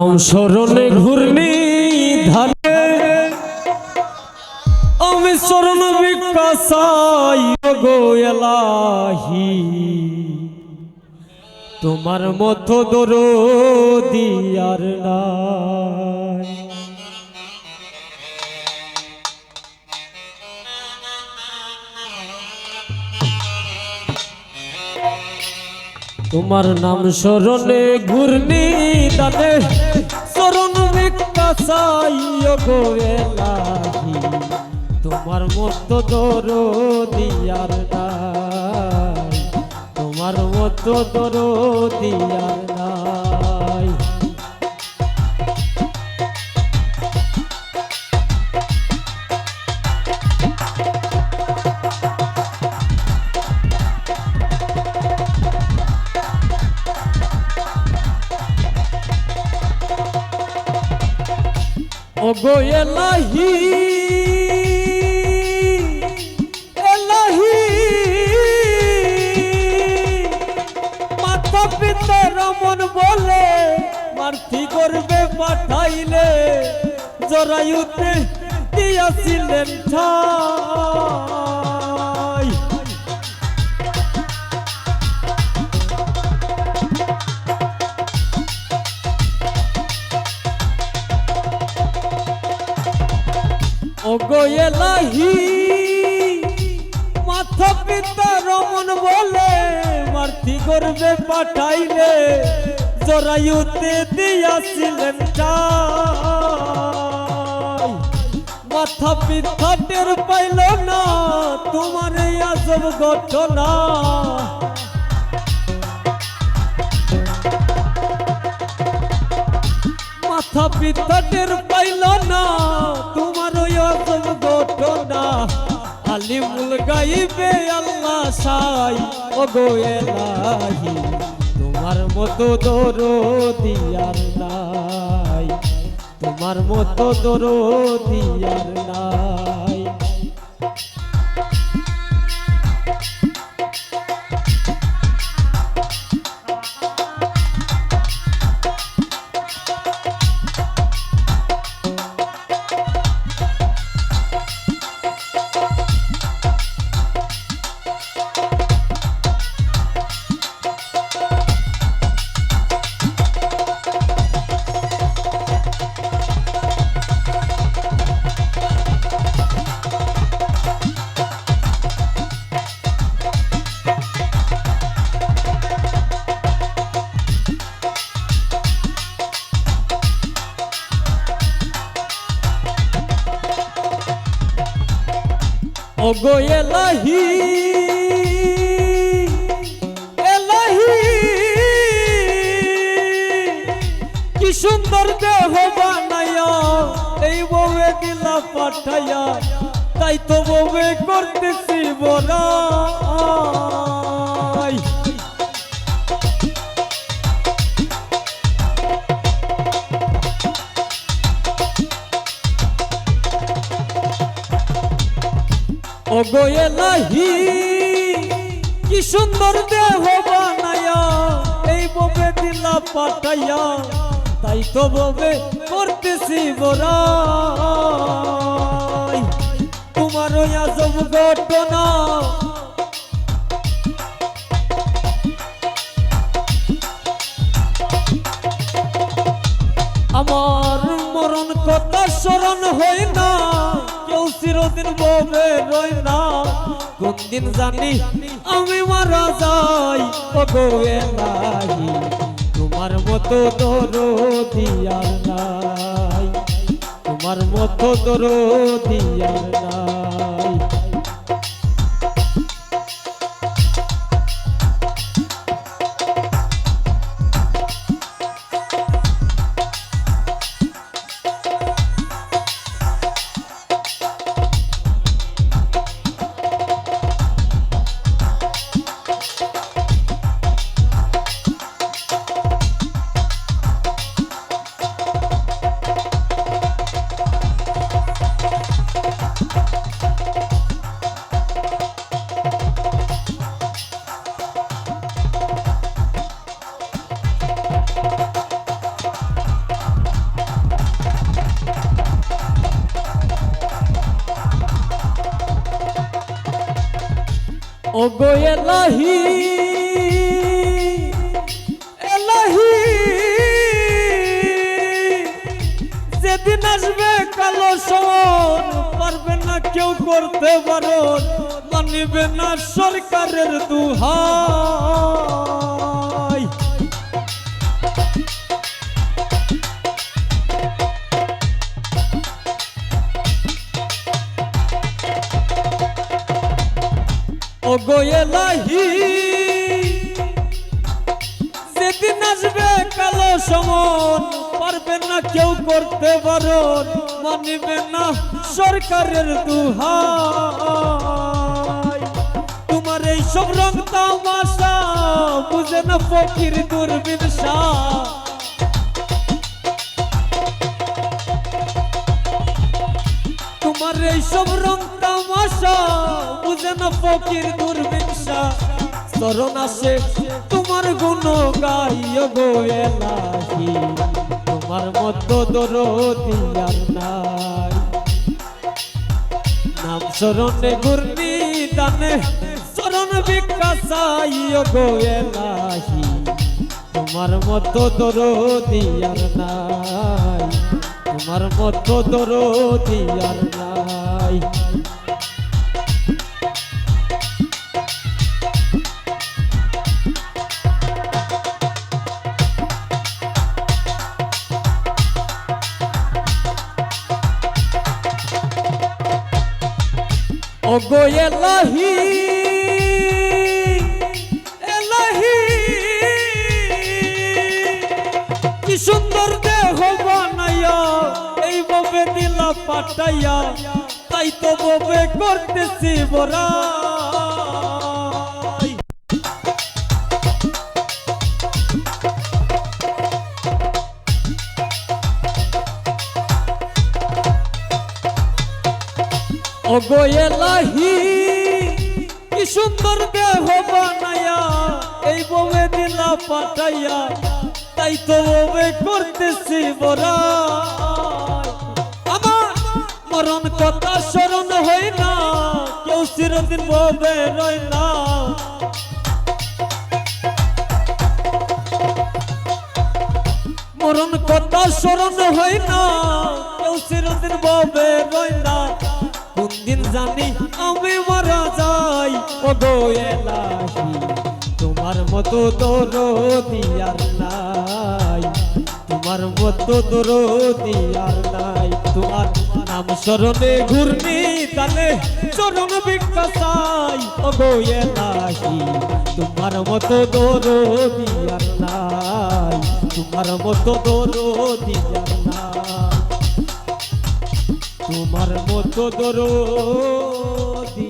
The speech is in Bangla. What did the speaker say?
শরণে ঘূর্ণি ধানে আমি শরণ বিকাশাই গো এলাহি তোমার মতো দরদি আর নাই। তোমার নাম শরণে ঘূর্ণি দানে শরণ বিকাশাই গো এলাহি তোমার মতো দরদি আর নাই, তোমার মতো দরদি আর নাই। ওগো এলাহি এলাহি মাতা পিতা রমন বলে মার্থি করবে পাঠাইলে জরায়ুতে দিয়াছিলেন ঠাই। ওগো এলাহি মাথা পিতা রমন বলে মার্থি করবে পাঠাইলে জরায়ুতে দিয়াছিলেন ঠাই। মাথা পিতা টের পাইল না তোমার এই আজব ঘটনা, মাথা পিতা টের পাইল না তোমার ওই অজব ঘটনা। আলিমুল গাইবে আল্লাহ সাই ওগো এলাহি তোমার মতো দরদি আর নাই, তোমার মতো দরদি আর নাই। ওগো এলাহি এলাহি কি সুন্দর দেহ বানাইয়া এই বউয়ে দিলা পাঠাইয়া, তাই তো বউয়ে করতেছি বড়াই। ওগো এলাহি কি সুন্দর দেহ বানাইয়া এই ববে দিলা পাঠাইয়া, তাই তো ববে করতেছি বড়াই। তোমার ওই আজব ঘটনা আমার মরণ কথা স্মরণ হয় না, কেউ চিরদিন ববে রই না। কোন দিন জানি আমি মারা যাই ওগো এলাহি তোমার মতো দরদি আর নাই, তোমার মতো দরদি আর নাই। ও গো এলাহি এলাহি যেদিন আসবে কালো সন পারবে না কেউ করতে বারণ মানিবে না সরকারের দুহাই ও গো এলাহি যেদিন আসবে কালো সমন পারবে না কেউ করতে বারণ মানিবে না সরকারের দুহাই তোমার এই সব রং তামাশা বুঝে না ফকির দূরবীন শাহ তোমার এই সব রং তামাশা বুঝে না ফকির দূরবীন শাহ চরণ আসে তোমার গুণ গাইও গো এলাহি তোমার মতো দরদি আর নাই নাম চরণে ঘূর্ণি দানে চরণ বিকাশাইও গো এলাহি তোমার মতো দরদি আর নাই তোমার মতো দরদি আর নাই ও গো এলাহি এলাহি কি সুন্দর দেহ বানাইয়া এইভাবে দিলা পাঠাইয়া তাই তো ববে করতেছি বড়াই ও গো এলাহি কি সুন্দর দেহ বানাইয়া এই ববে দিলা পাঠাইয়া তাই তো ববে করতেছি বড়াই আমার মরণ কথা স্মরণ হয় না কেউ চিরদিন ববে রয় না মরণ কথা স্মরণ হয় না কেউ চিরদিন ববে রয় না কোন দিন জানি আমি মারা যাই ও গো এলাহি তোমার মতো দরদি আর নাই তোমার মতো দরদি আর নাই তোমার নাম স্মরণে ঘূর্ণি তালে চরণ বিকাশাই ও গো এলাহি তোমার মতো দরদি আর নাই তোমার মতো দরদি আর নাই তোমার মতো দরদি